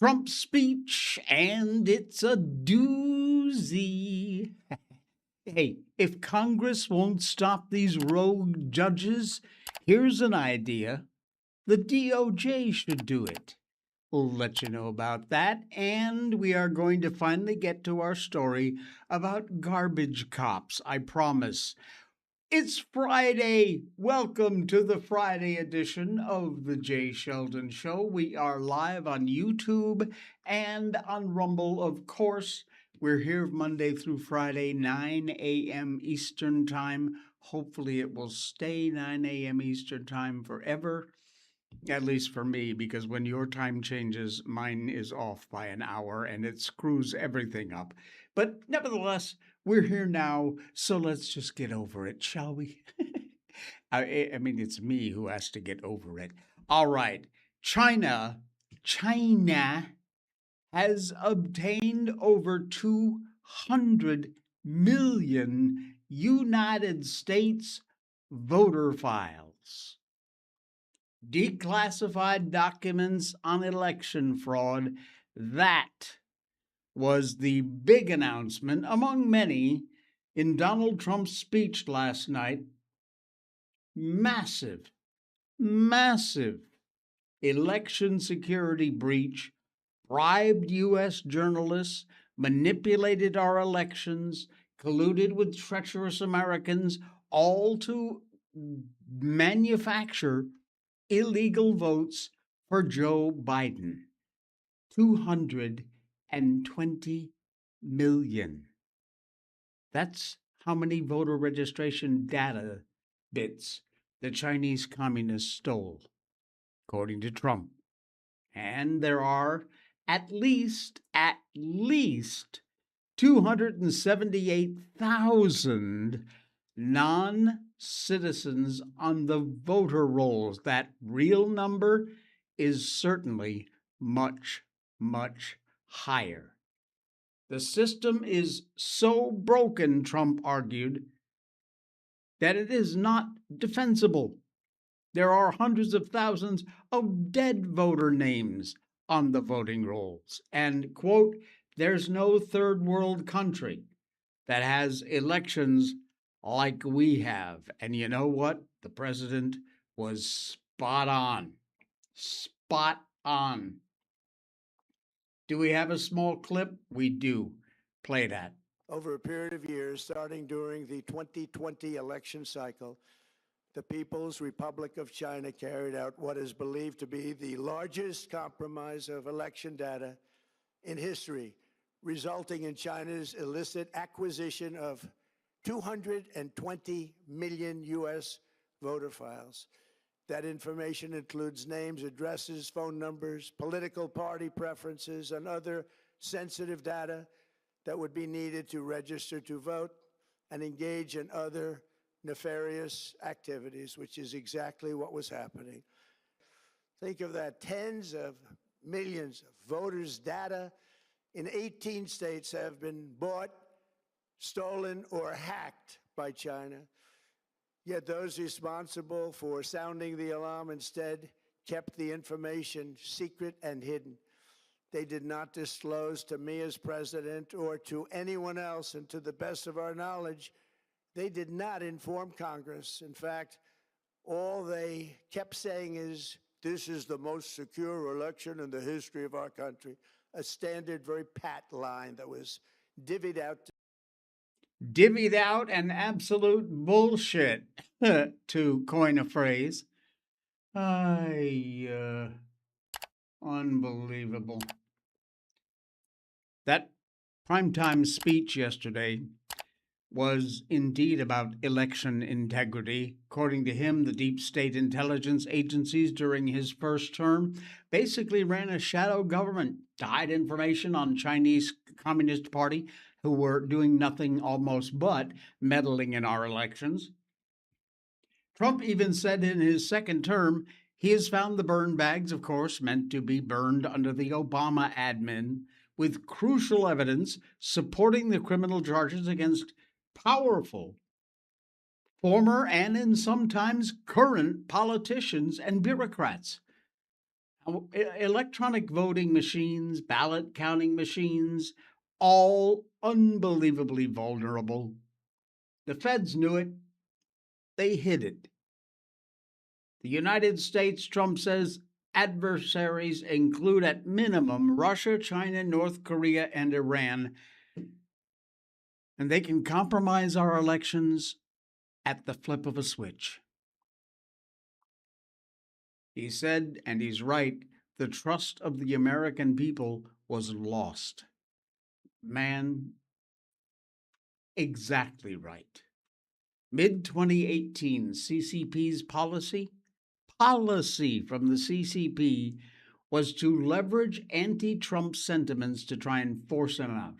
Trump's speech, and it's a doozy. Hey, if Congress won't stop these rogue judges, here's an idea. The DOJ should do it. We'll let you know about that, and we are going to finally get to our story about garbage cops, I promise. It's Friday. Welcome to the Friday edition of the Jay Sheldon Show. We are live on YouTube and on Rumble, of course. We're here Monday through Friday, 9 a.m. Eastern Time. Hopefully, it will stay 9 a.m. Eastern Time forever, at least for me, because when your time changes, mine is off by an hour and it screws everything up. But nevertheless, we're here now, so let's just get over it, shall we? I mean, it's me who has to get over it. All right. China has obtained over 200 million United States voter files. Declassified documents on election fraud. That was the big announcement, among many, in Donald Trump's speech last night. Massive election security breach, bribed U.S. journalists, manipulated our elections, colluded with treacherous Americans, all to manufacture illegal votes for Joe Biden. 220 million. That's how many voter registration data bits the Chinese communists stole, according to Trump. And there are at least 278,000 non-citizens on the voter rolls. That real number is certainly much higher. The system is so broken, Trump argued, that it is not defensible. There are hundreds of thousands of dead voter names on the voting rolls. And, quote, there's no third world country that has elections like we have. And you know what? The president was spot on. Spot on. Do we have a small clip? We do. Play that. Over a period of years, starting during the 2020 election cycle, the People's Republic of China carried out what is believed to be the largest compromise of election data in history, resulting in China's illicit acquisition of 220 million U.S. voter files. That information includes names, addresses, phone numbers, political party preferences, and other sensitive data that would be needed to register to vote and engage in other nefarious activities, which is exactly what was happening. Think of that, tens of millions of voters' data in 18 states have been bought, stolen, or hacked by China. Yet those responsible for sounding the alarm instead kept the information secret and hidden. They did not disclose to me as president or to anyone else, and to the best of our knowledge, they did not inform Congress. In fact, all they kept saying is, this is the most secure election in the history of our country. A standard, very pat line that was divvied out and absolute bullshit, to coin a phrase. Unbelievable. That primetime speech yesterday was indeed about election integrity. According to him, the deep state intelligence agencies during his first term basically ran a shadow government to hide information on Chinese Communist Party, who were doing nothing almost but meddling in our elections. Trump even said in his second term he has found the burn bags, of course, meant to be burned under the Obama admin, with crucial evidence supporting the criminal charges against powerful former and in sometimes current politicians and bureaucrats. Electronic voting machines, ballot counting machines, all unbelievably vulnerable. The feds knew it, they hid it. The United States, Trump says, adversaries include at minimum Russia, China, North Korea, and Iran, and they can compromise our elections at the flip of a switch. He said, and he's right, the trust of the American people was lost. Man, exactly right. Mid 2018, CCP's policy from the CCP was to leverage anti Trump sentiments to try and force him out.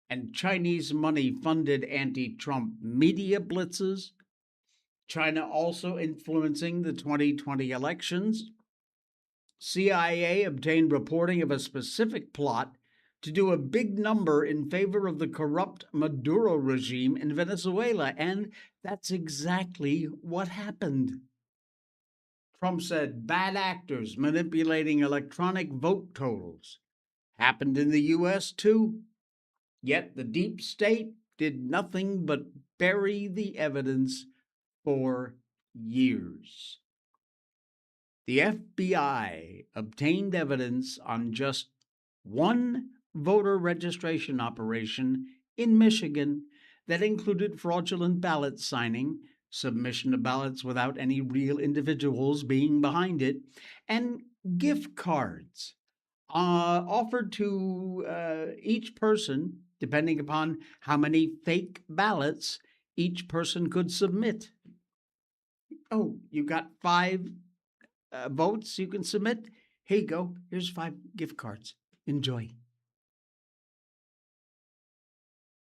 And Chinese money funded anti Trump media blitzes, China also influencing the 2020 elections. CIA obtained reporting of a specific plot to do a big number in favor of the corrupt Maduro regime in Venezuela, and that's exactly what happened. Trump said bad actors manipulating electronic vote totals. Happened in the US too. Yet the deep state did nothing but bury the evidence for years. The FBI obtained evidence on just one voter registration operation in Michigan that included fraudulent ballot signing, submission of ballots without any real individuals being behind it, and gift cards offered to each person, depending upon how many fake ballots each person could submit. Oh, you got 5 votes you can submit? Here you go. Here's 5 gift cards. Enjoy.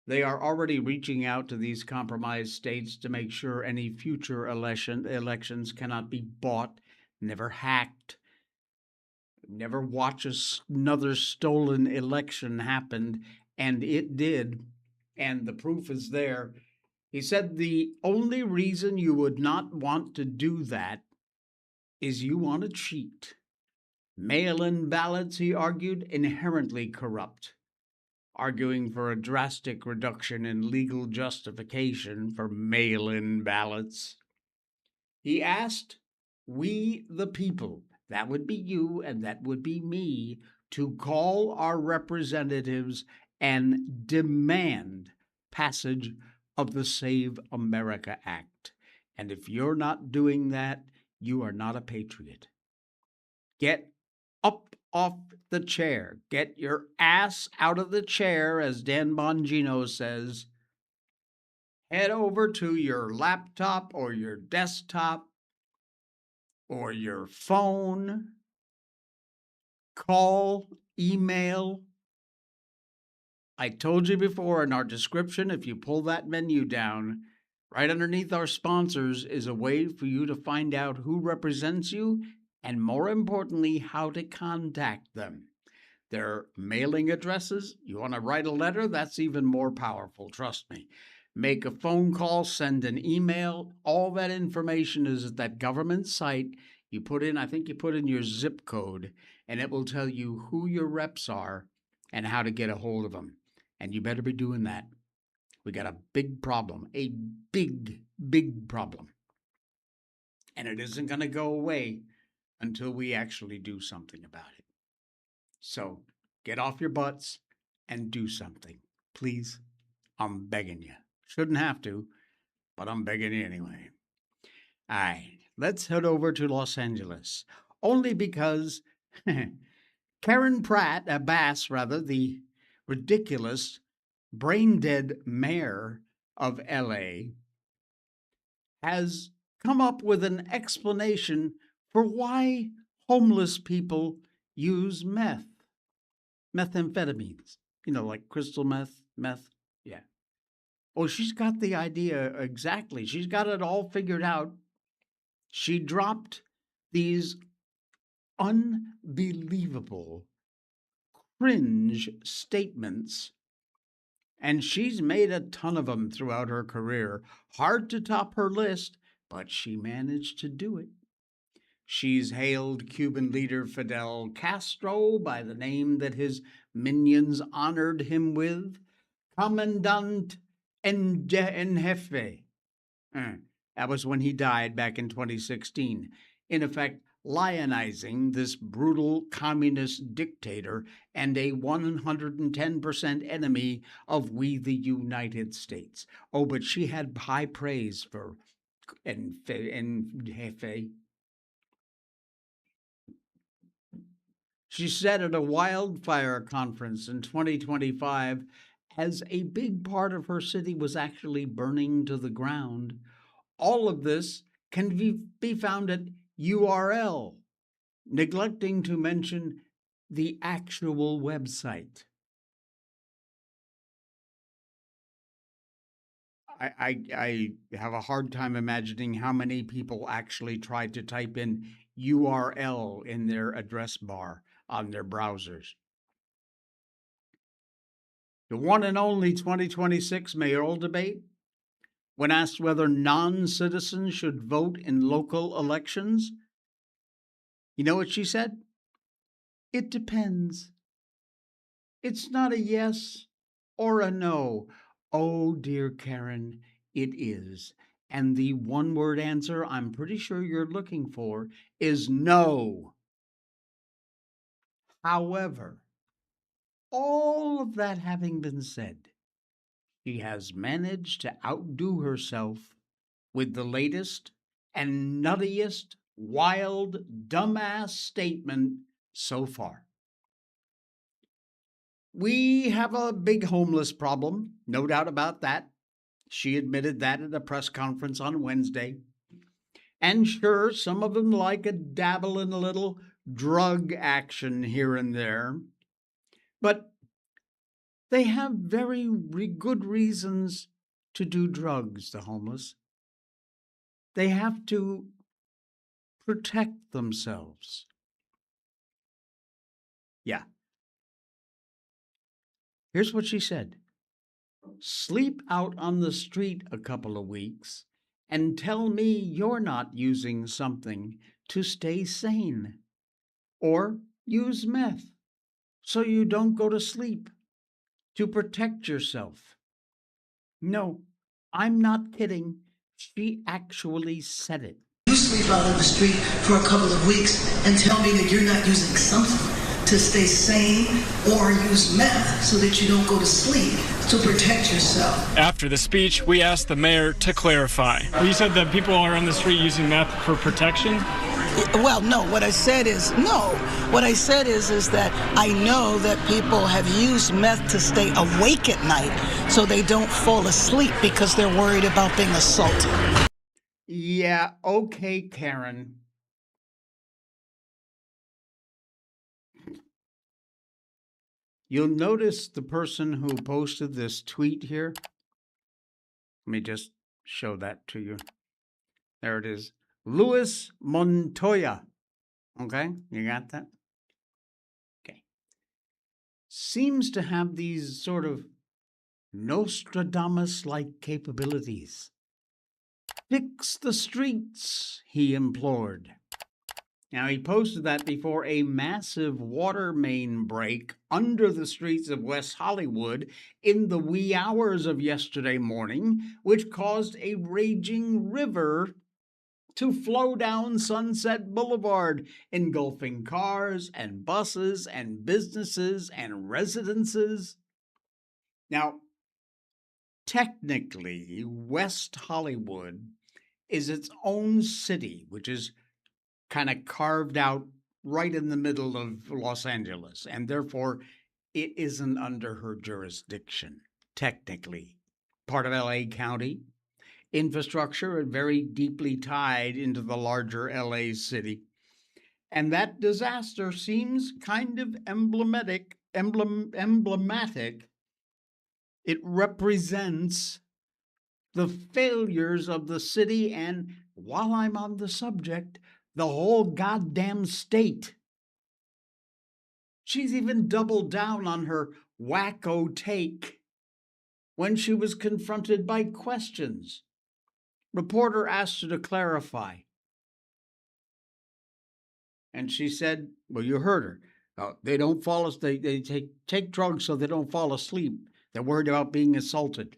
They are already reaching out to these compromised states to make sure any future elections cannot be bought, never hacked, never watch another stolen election happen, and it did, and the proof is there. He said the only reason you would not want to do that is you want to cheat. Mail-in ballots, he argued, inherently corrupt, arguing for a drastic reduction in legal justification for mail-in ballots. He asked, we the people, that would be you and that would be me, to call our representatives and demand passage of the Save America Act. And if you're not doing that, you are not a patriot. Get up off the chair. Get your ass out of the chair, as Dan Bongino says. Head over to your laptop or your desktop or your phone. Call, email. I told you before in our description, if you pull that menu down, right underneath our sponsors is a way for you to find out who represents you and, more importantly, how to contact them. Their mailing addresses, you want to write a letter, that's even more powerful, trust me. Make a phone call, send an email. All that information is at that government site. You put in, I think you put in your zip code, and it will tell you who your reps are and how to get a hold of them. And you better be doing that. We got a big problem, a big, big problem. And it isn't going to go away until we actually do something about it. So get off your butts and do something, please. I'm begging you. Shouldn't have to, but I'm begging you anyway. All right, let's head over to Los Angeles. Only because Karen Bass, the ridiculous, brain-dead mayor of LA, has come up with an explanation for why homeless people use methamphetamines, like crystal meth. Yeah. Oh, she's got the idea exactly. She's got it all figured out. She dropped these unbelievable, cringe statements, and she's made a ton of them throughout her career. Hard to top her list, but she managed to do it. She's hailed Cuban leader Fidel Castro by the name that his minions honored him with, Commandant en Jefe. That was when he died back in 2016. In effect, lionizing this brutal communist dictator and a 110% enemy of we the United States. Oh, but she had high praise for Jefe. She said at a wildfire conference in 2025, as a big part of her city was actually burning to the ground, all of this can be found at URL, neglecting to mention the actual website. I have a hard time imagining how many people actually tried to type in URL in their address bar on their browsers. The one and only 2026 mayoral debate, when asked whether non-citizens should vote in local elections, you know what she said? It depends. It's not a yes or a no. Oh, dear Karen, it is. And the one-word answer I'm pretty sure you're looking for is no. However, all of that having been said, she has managed to outdo herself with the latest and nuttiest, wild, dumbass statement so far. We have a big homeless problem, no doubt about that. She admitted that at a press conference on Wednesday. And sure, some of them like a dabble in a little drug action here and there. But they have very good reasons to do drugs, the homeless. They have to protect themselves. Yeah. Here's what she said. Sleep out on the street a couple of weeks and tell me you're not using something to stay sane. Or use meth so you don't go to sleep, to protect yourself. No, I'm not kidding. She actually said it. You sleep out on the street for a couple of weeks and tell me that you're not using something to stay sane or use meth so that you don't go to sleep to protect yourself. After the speech, we asked the mayor to clarify. Well, you said that people are on the street using meth for protection? Well, no, what I said is no. What I said is that I know that people have used meth to stay awake at night so they don't fall asleep because they're worried about being assaulted. Yeah, okay, Karen. You'll notice the person who posted this tweet here. Let me just show that to you. There it is. Luis Montoya. Okay, you got that? Okay. Seems to have these sort of Nostradamus-like capabilities. Fix the streets, he implored. Now, he posted that before a massive water main break under the streets of West Hollywood in the wee hours of yesterday morning, which caused a raging river to flow down Sunset Boulevard, engulfing cars and buses and businesses and residences. Now, technically, West Hollywood is its own city, which is kind of carved out right in the middle of Los Angeles, and therefore it isn't under her jurisdiction, technically. Part of LA County, infrastructure and very deeply tied into the larger LA city. And that disaster seems kind of emblematic. It represents the failures of the city and, while I'm on the subject, the whole goddamn state. She's even doubled down on her wacko take when she was confronted by questions. Reporter asked her to clarify. And she said, well, you heard her. They don't fall asleep. They take drugs so they don't fall asleep. They're worried about being assaulted.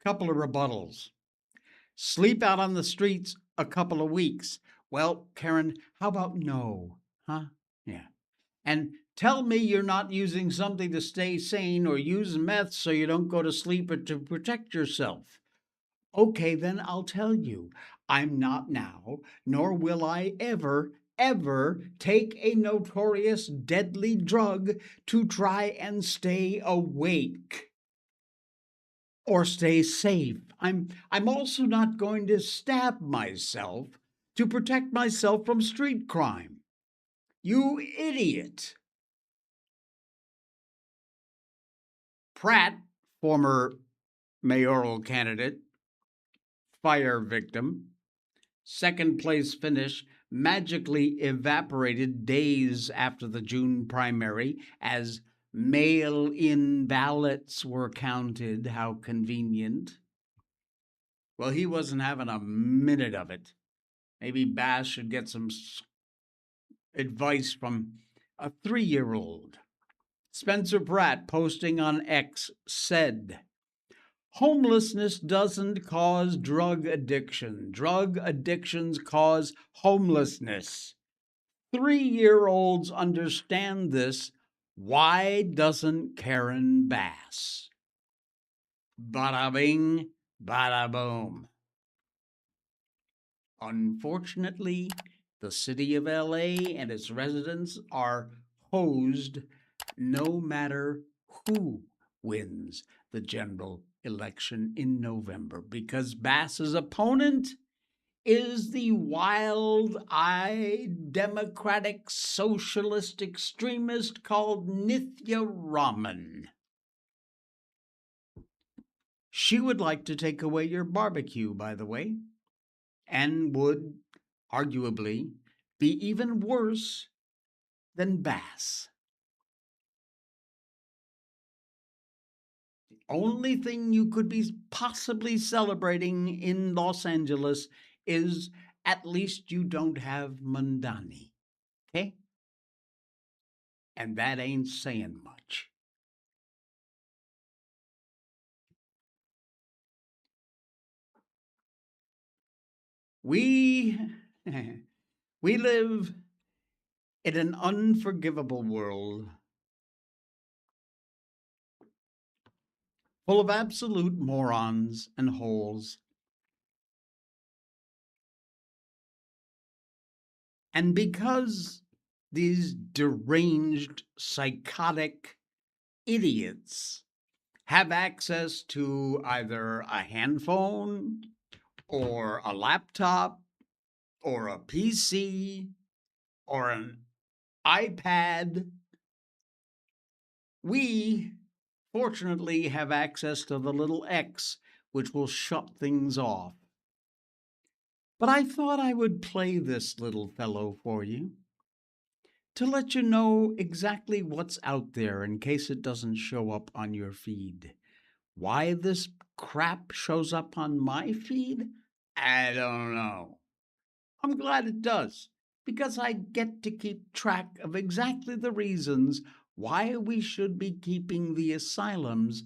Couple of rebuttals. Sleep out on the streets a couple of weeks. Well, Karen, how about no? Huh? Yeah. And tell me you're not using something to stay sane or use meth so you don't go to sleep or to protect yourself. Okay, then I'll tell you. I'm not now, nor will I ever take a notorious deadly drug to try and stay awake or stay safe. I'm also not going to stab myself to protect myself from street crime. You idiot. Pratt, former mayoral candidate, fire victim, second place finish, magically evaporated days after the June primary as mail-in ballots were counted. How convenient. Well, he wasn't having a minute of it. Maybe Bass should get some advice from a 3-year-old. Spencer Pratt, posting on X, said, homelessness doesn't cause drug addiction. Drug addictions cause homelessness. 3-year-olds understand this. Why doesn't Karen Bass? Bada bing, bada boom. Unfortunately, the city of LA and its residents are hosed no matter who wins the general election in November, because Bass's opponent is the wild-eyed democratic socialist extremist called Nithya Raman. She would like to take away your barbecue, by the way, and would arguably be even worse than Bass. The only thing you could be possibly celebrating in Los Angeles is at least you don't have Mandani, okay? And that ain't saying much. We live in an unforgivable world full of absolute morons and holes. And because these deranged, psychotic idiots have access to either a handphone or a laptop or a PC or an iPad, we fortunately have access to the little X, which will shut things off. But I thought I would play this little fellow for you to let you know exactly what's out there in case it doesn't show up on your feed. Why this crap shows up on my feed, I don't know. I'm glad it does, because I get to keep track of exactly the reasons why we should be keeping the asylums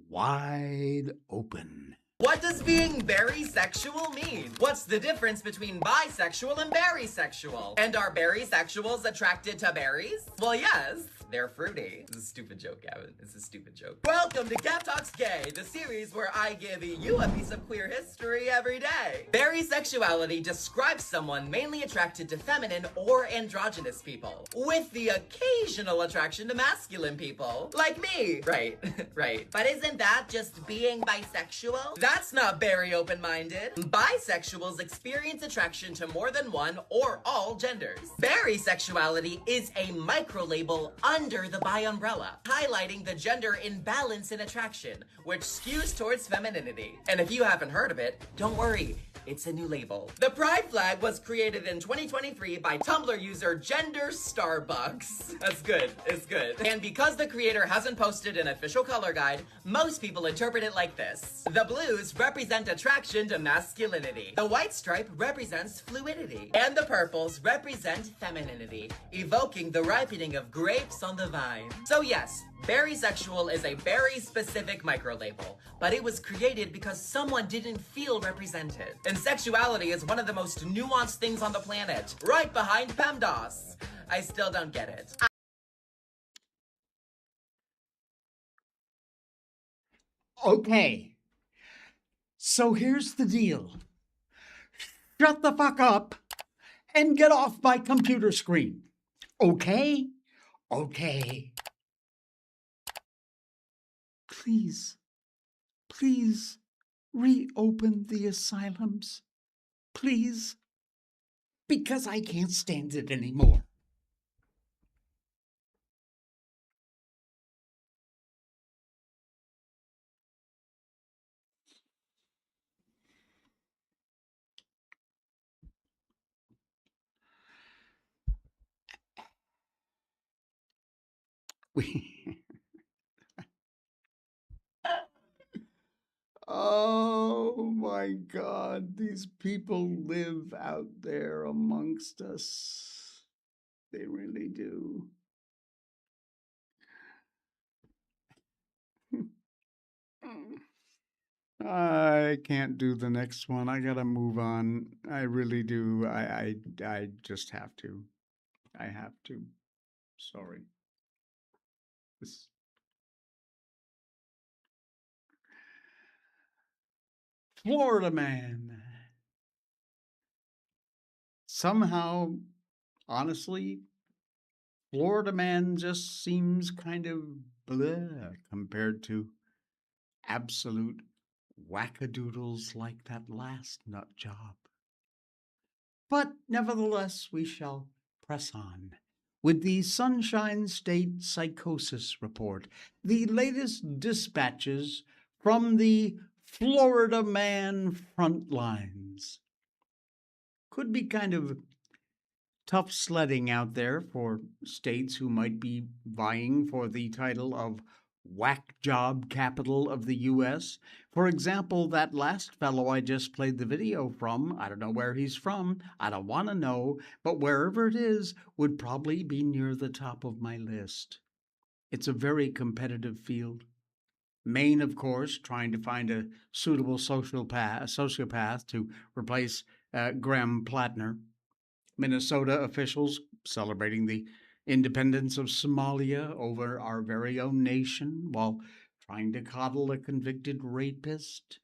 wide open. What does being berry-sexual mean? What's the difference between bisexual and berry-sexual? And are berry-sexuals attracted to berries? Well, yes. They're fruity. This is a stupid joke, Gavin. It's a stupid joke. Welcome to Gav Talks Gay, the series where I give you a piece of queer history every day. Berry-sexuality describes someone mainly attracted to feminine or androgynous people, with the occasional attraction to masculine people, like me. Right, right. But isn't that just being bisexual? That's not very open-minded. Bisexuals experience attraction to more than one or all genders. Berry-sexuality is a micro-label under the bi umbrella, highlighting the gender imbalance in attraction, which skews towards femininity. And if you haven't heard of it, don't worry, it's a new label. The pride flag was created in 2023 by Tumblr user Gender Starbucks. That's good, it's good. And because the creator hasn't posted an official color guide, most people interpret it like this. The blues represent attraction to masculinity. The white stripe represents fluidity. And the purples represent femininity, evoking the ripening of grapes on the vine. So yes, Berrysexual is a very specific microlabel, but it was created because someone didn't feel represented. And sexuality is one of the most nuanced things on the planet, right behind PEMDAS. I still don't get it. Okay, so here's the deal. Shut the fuck up and get off my computer screen. Okay? Okay. Please, please reopen the asylums. Please. Because I can't stand it anymore. Oh my God, these people live out there amongst us. They really do. I can't do the next one. I gotta move on. I really do. I just have to. I have to. Sorry. This. Florida man. Somehow, honestly, Florida man just seems kind of blah compared to absolute wackadoodles like that last nut job. But nevertheless, we shall press on with the Sunshine State Psychosis Report, the latest dispatches from the Florida man front lines. Could be kind of tough sledding out there for states who might be vying for the title of whack job capital of the U.S. For example, that last fellow I just played the video from, I don't know where he's from, I don't want to know, but wherever it is would probably be near the top of my list. It's a very competitive field. Maine, of course, trying to find a suitable sociopath to replace Graham Plattner. Minnesota officials celebrating the independence of Somalia over our very own nation while trying to coddle a convicted rapist.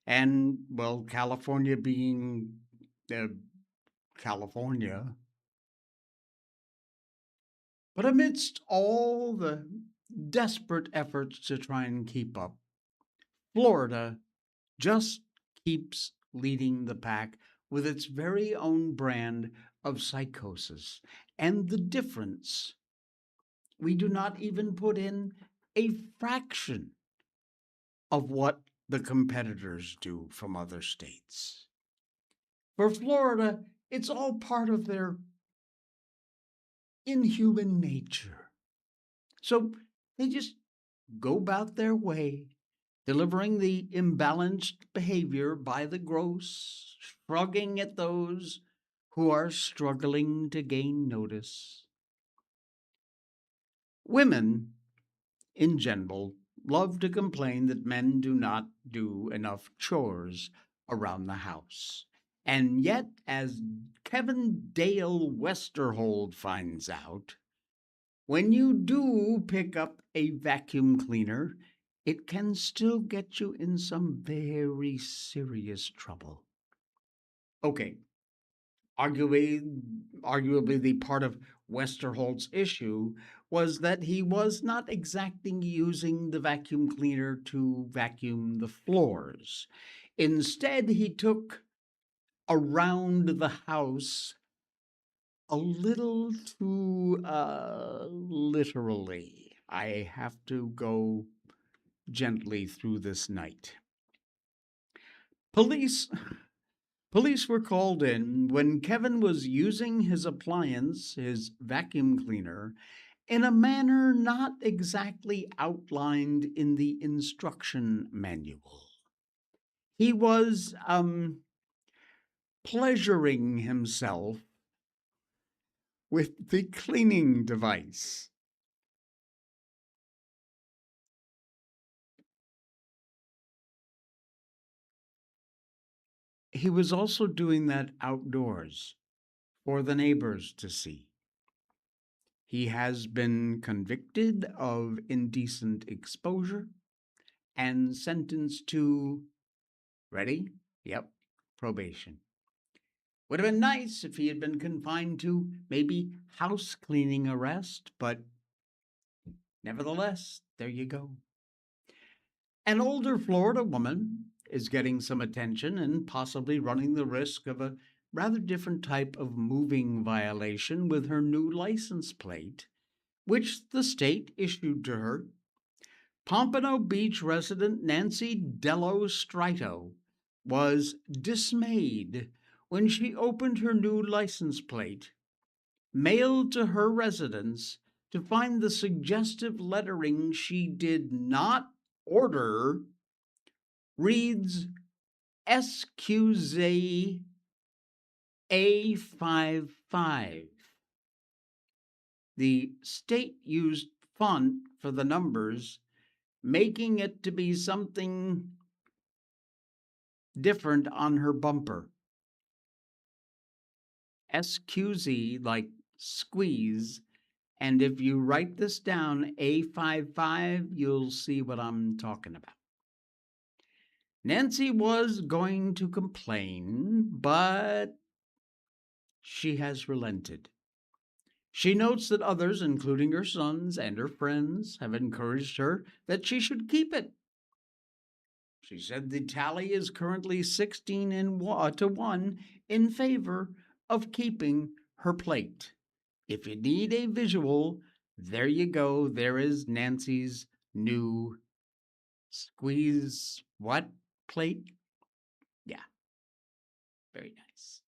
And, well, California being California. But amidst all the desperate efforts to try and keep up, Florida just keeps leading the pack with its very own brand of psychosis. And the difference, we do not even put in a fraction of what the competitors do from other states. For Florida, it's all part of their inhuman nature. So they just go about their way, delivering the imbalanced behavior by the gross, shrugging at those who are struggling to gain notice. Women, in general, love to complain that men do not do enough chores around the house. And yet, as Kevin Dale Westerhold finds out, when you do pick up a vacuum cleaner, it can still get you in some very serious trouble. Okay, arguably the part of Westerholt's issue was that he was not exactly using the vacuum cleaner to vacuum the floors. Instead, he took around the house a little too literally. I have to go gently through this night. Police Police were called in when Kevin was using his appliance, his vacuum cleaner, in a manner not exactly outlined in the instruction manual. He was pleasuring himself with the cleaning device. He was also doing that outdoors for the neighbors to see. He has been convicted of indecent exposure and sentenced to, ready? Yep, probation. Would have been nice if he had been confined to maybe house cleaning arrest, but nevertheless, there you go. An older Florida woman is getting some attention and possibly running the risk of a rather different type of moving violation with her new license plate, which the state issued to her. Pompano Beach resident Nancy Dello Strito was dismayed when she opened her new license plate, mailed to her residence, to find the suggestive lettering she did not order reads SQZ A55. The state used font for the numbers, making it to be something different on her bumper. SQZ, like squeeze, and if you write this down, A55, you'll see what I'm talking about. Nancy was going to complain, but she has relented. She notes that others, including her sons and her friends, have encouraged her that she should keep it. She said the tally is currently 16 to 1 in favor of keeping her plate. If you need a visual, there you go. There is Nancy's new squeeze what plate? Yeah, very nice.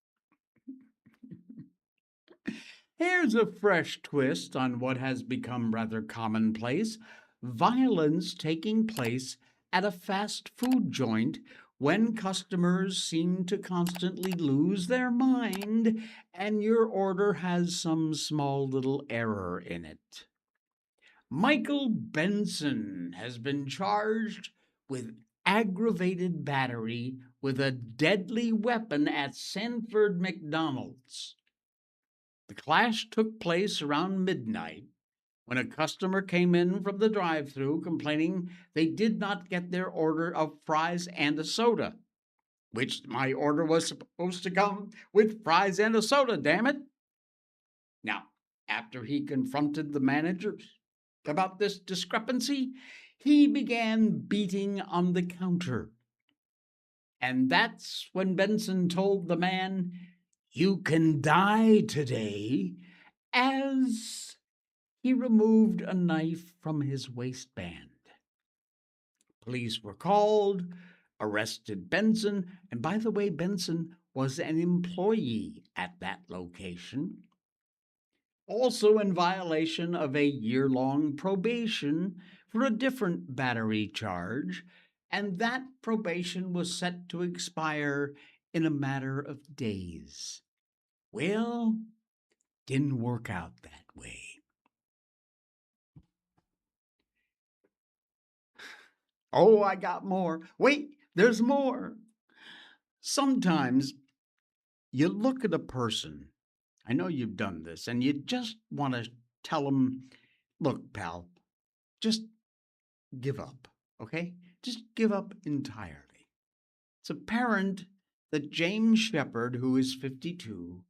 Here's a fresh twist on what has become rather commonplace: violence taking place at a fast food joint when customers seem to constantly lose their mind and your order has some small little error in it. Michael Benson has been charged with aggravated battery with a deadly weapon at Sanford McDonald's. The clash took place around midnight when a customer came in from the drive-thru complaining they did not get their order of fries and a soda, which my order was supposed to come with fries and a soda, damn it. Now, after he confronted the managers about this discrepancy, he began beating on the counter. And that's when Benson told the man, "You can die today," as he removed a knife from his waistband. Police were called, arrested Benson, and by the way, Benson was an employee at that location, also in violation of a year-long probation for a different battery charge, and that probation was set to expire in a matter of days. Well, didn't work out that way. Oh, I got more. Wait, there's more. Sometimes you look at a person, I know you've done this, and you just want to tell them, "Look, pal, just give up, okay? Just give up entirely." It's apparent that James Shepard, who is 52,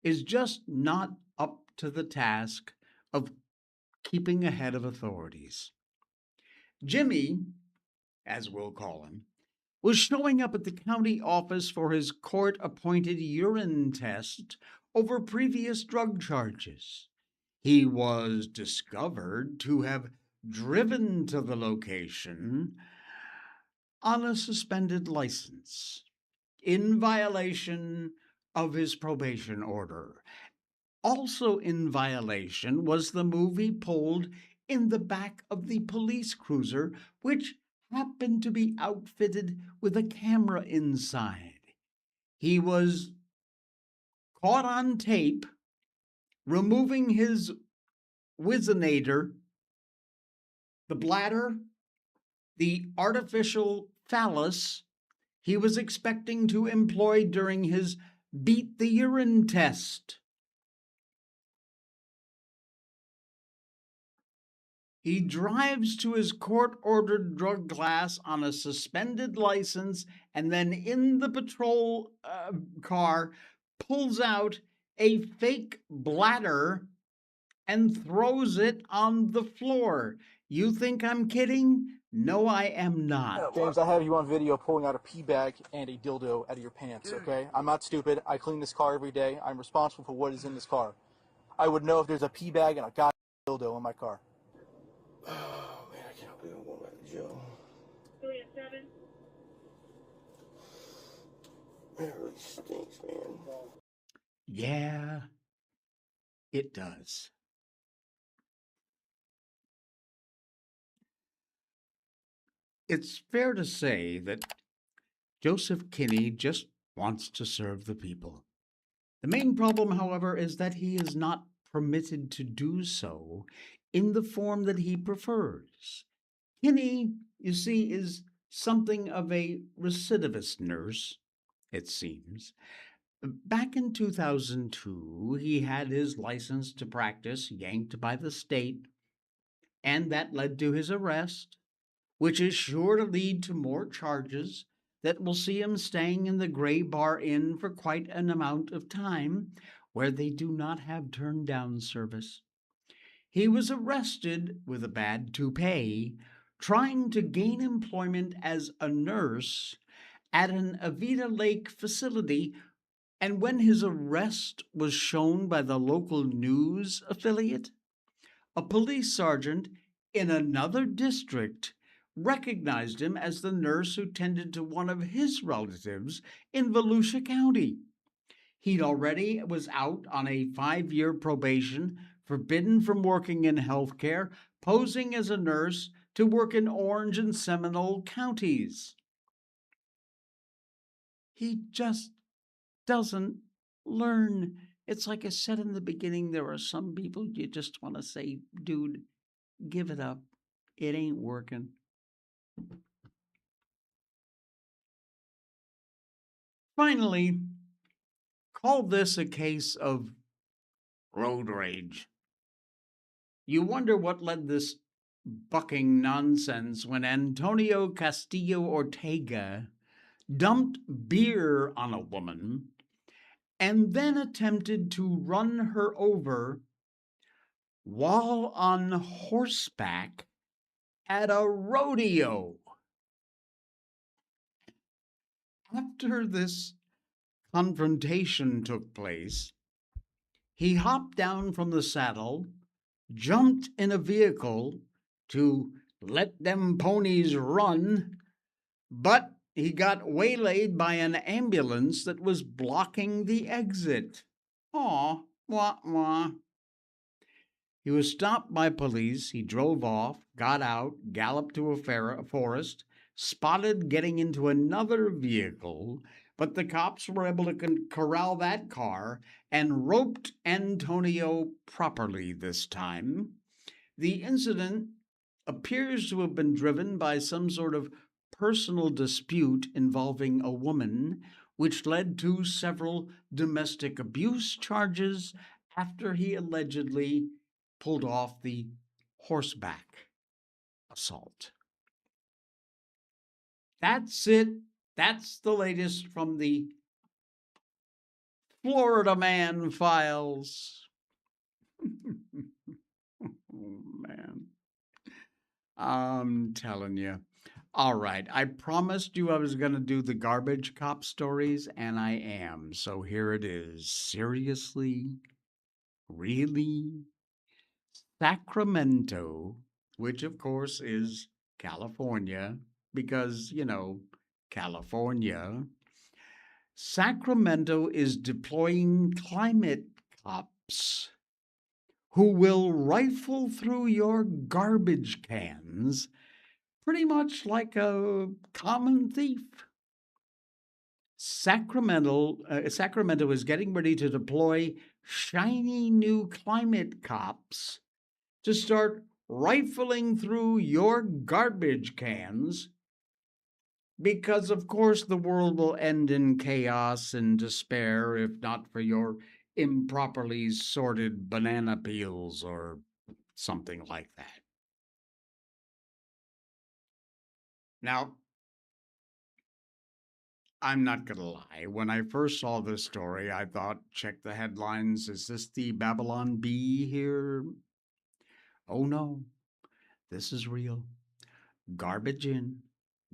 is just not up to the task of keeping ahead of authorities. Jimmy, as we'll call him, was showing up at the county office for his court-appointed urine test over previous drug charges. He was discovered to have driven to the location on a suspended license in violation of his probation order. Also in violation was the move he pulled in the back of the police cruiser, which happened to be outfitted with a camera inside. He was caught on tape removing his Whizzinator, the bladder, the artificial phallus he was expecting to employ during his beat the urine test. He drives to his court-ordered drug class on a suspended license and then in the patrol car pulls out a fake bladder and throws it on the floor. You think I'm kidding? No, I am not. James, I have you on video pulling out a pee bag and a dildo out of your pants, okay? I'm not stupid. I clean this car every day. I'm responsible for what is in this car. I would know if there's a pee bag and a goddamn dildo in my car. Oh, man, I can't believe I'm going back to jail. 3 and 7. Man, it really stinks, man. Yeah, it does. It's fair to say that Joseph Kinney just wants to serve the people. The main problem, however, is that he is not permitted to do so in the form that he prefers. Kinney, you see, is something of a recidivist nurse, it seems. Back in 2002, he had his license to practice yanked by the state, and that led to his arrest, which is sure to lead to more charges that will see him staying in the Gray Bar Inn for quite an amount of time, where they do not have turn-down service. He was arrested with a bad toupee, trying to gain employment as a nurse at an Avita Lake facility, and when his arrest was shown by the local news affiliate, a police sergeant in another district recognized him as the nurse who tended to one of his relatives in Volusia County. He'd already was out on a 5-year probation, forbidden from working in healthcare, posing as a nurse to work in Orange and Seminole counties. He just doesn't learn. It's like I said in the beginning, there are some people you just want to say, dude, give it up. It ain't working. Finally, call this a case of road rage. You wonder what led this bucking nonsense when Antonio Castillo Ortega dumped beer on a woman and then attempted to run her over while on horseback at a rodeo. After this confrontation took place, he hopped down from the saddle, jumped in a vehicle to let them ponies run, but he got waylaid by an ambulance that was blocking the exit. Aw, wah, wah. He was stopped by police. He drove off, got out, galloped to a forest, spotted getting into another vehicle, but the cops were able to corral that car and roped Antonio properly this time. The incident appears to have been driven by some sort of personal dispute involving a woman, which led to several domestic abuse charges after he allegedly pulled off the horseback assault. That's it. That's the latest from the Florida Man files. Oh, man. I'm telling you. All right. I promised you I was going to do the garbage cop stories, and I am. So here it is. Seriously? Really? Sacramento, which of course is California, because, California. Sacramento is deploying climate cops who will rifle through your garbage cans pretty much like a common thief. Sacramento is getting ready to deploy shiny new climate cops to start rifling through your garbage cans because, of course, the world will end in chaos and despair if not for your improperly sorted banana peels or something like that. Now, I'm not going to lie. When I first saw this story, I thought, check the headlines. Is this the Babylon Bee here? Oh no, this is real. Garbage in,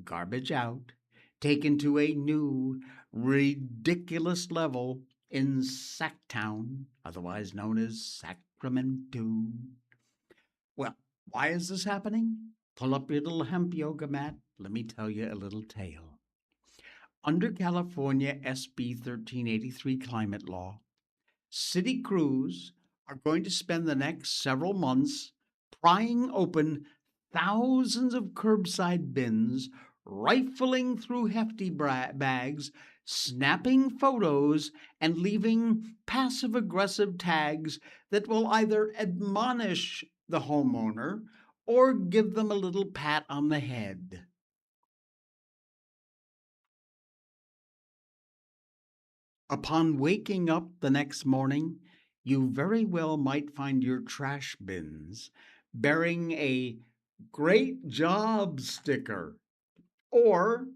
garbage out, taken to a new, ridiculous level in Sacktown, otherwise known as Sacramento. Well, why is this happening? Pull up your little hemp yoga mat. Let me tell you a little tale. Under California SB 1383 climate law, city crews are going to spend the next several months prying open thousands of curbside bins, rifling through hefty bags, snapping photos, and leaving passive aggressive tags that will either admonish the homeowner or give them a little pat on the head. Upon waking up the next morning, you very well might find your trash bins bearing a "Great job" sticker. Or,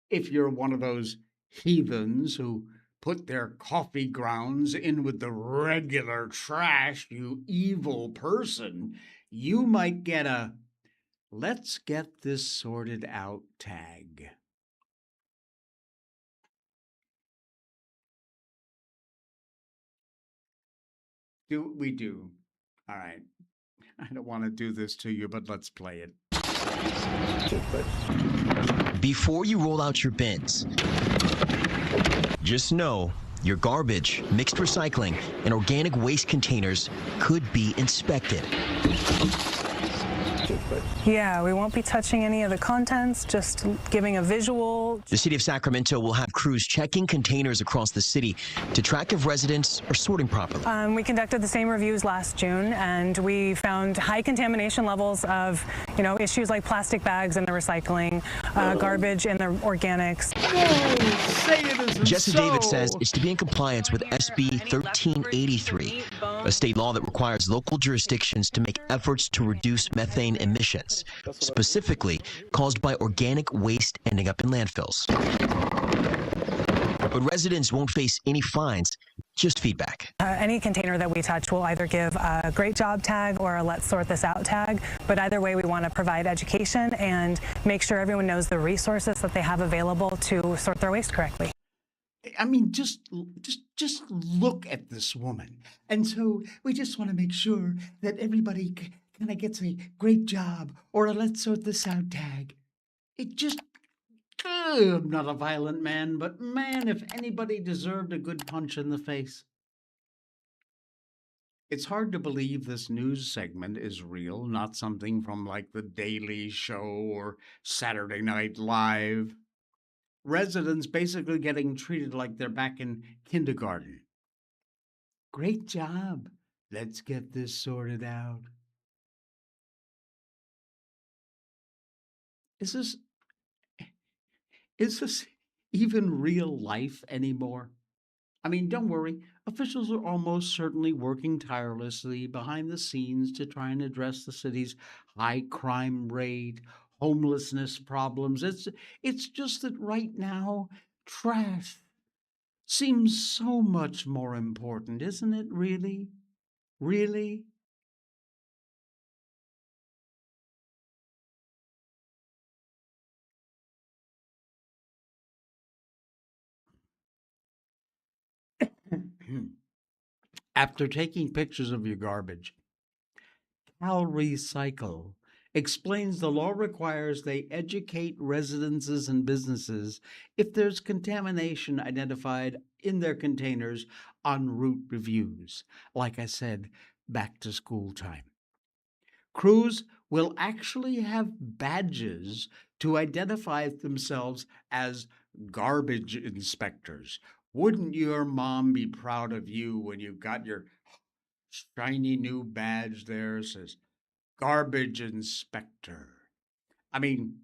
if you're one of those heathens who put their coffee grounds in with the regular trash, you evil person, you might get a "Let's get this sorted out" tag. We do. All right. I don't want to do this to you, but let's play it. Before you roll out your bins, just know your garbage, mixed recycling, and organic waste containers could be inspected. Yeah, we won't be touching any of the contents, just giving a visual. The city of Sacramento will have crews checking containers across the city to track if residents are sorting properly. We conducted the same reviews last June, and we found high contamination levels of, issues like plastic bags in the recycling, garbage in the organics. Jesse David says it's to be in compliance with SB 1383, a state law that requires local jurisdictions to make efforts to reduce methane emissions, specifically caused by organic waste ending up in landfills. But residents won't face any fines, just feedback. Any container that we touch will either give a "great job" tag or a "let's sort this out" tag. But either way, we want to provide education and make sure everyone knows the resources that they have available to sort their waste correctly. I mean, just look at this woman. And so we just want to make sure that everybody kind of gets a "great job" or a "let's sort this out" tag. It just, I'm not a violent man, but man, if anybody deserved a good punch in the face. It's hard to believe this news segment is real, not something from like The Daily Show or Saturday Night Live. Residents basically getting treated like they're back in kindergarten. "Great job. Let's get this sorted out." Is this even real life anymore? I mean, don't worry. Officials are almost certainly working tirelessly behind the scenes to try and address the city's high crime rate, homelessness problems. It's just that right now, trash seems so much more important, isn't it, really? Really? After taking pictures of your garbage, CalRecycle explains the law requires they educate residences and businesses if there's contamination identified in their containers en route reviews. Like I said, back to school time. Crews will actually have badges to identify themselves as garbage inspectors. Wouldn't your mom be proud of you when you got your shiny new badge there? It says garbage inspector. I mean,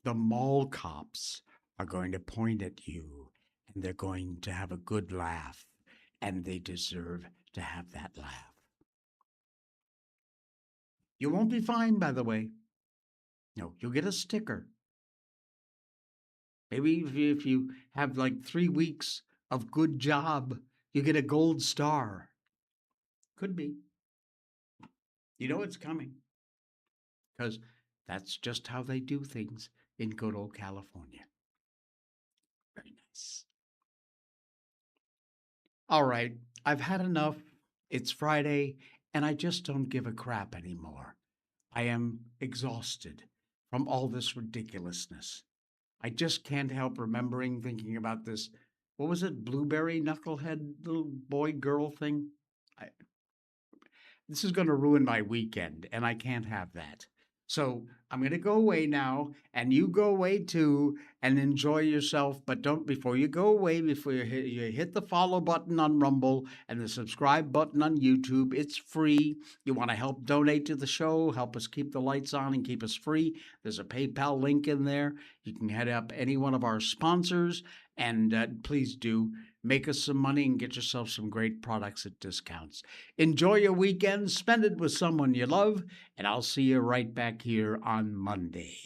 the mall cops are going to point at you and they're going to have a good laugh, and they deserve to have that laugh. You won't be fined, by the way. No, you'll get a sticker. Maybe if you have like 3 weeks of good job, you get a gold star. Could be. You know it's coming, because that's just how they do things in good old California. Very nice. All right, I've had enough. It's Friday, and I just don't give a crap anymore. I am exhausted from all this ridiculousness. I just can't help remembering thinking about this. What was it? Blueberry knucklehead little boy girl thing? This is going to ruin my weekend, and I can't have that. So I'm going to go away now, and you go away too, and enjoy yourself. But don't, before you go away, before you hit the follow button on Rumble and the subscribe button on YouTube. It's free. You want to help donate to the show, help us keep the lights on and keep us free. There's a PayPal link in there. You can head up any one of our sponsors, and please do make us some money and get yourself some great products at discounts. Enjoy your weekend, spend it with someone you love, and I'll see you right back here on Monday.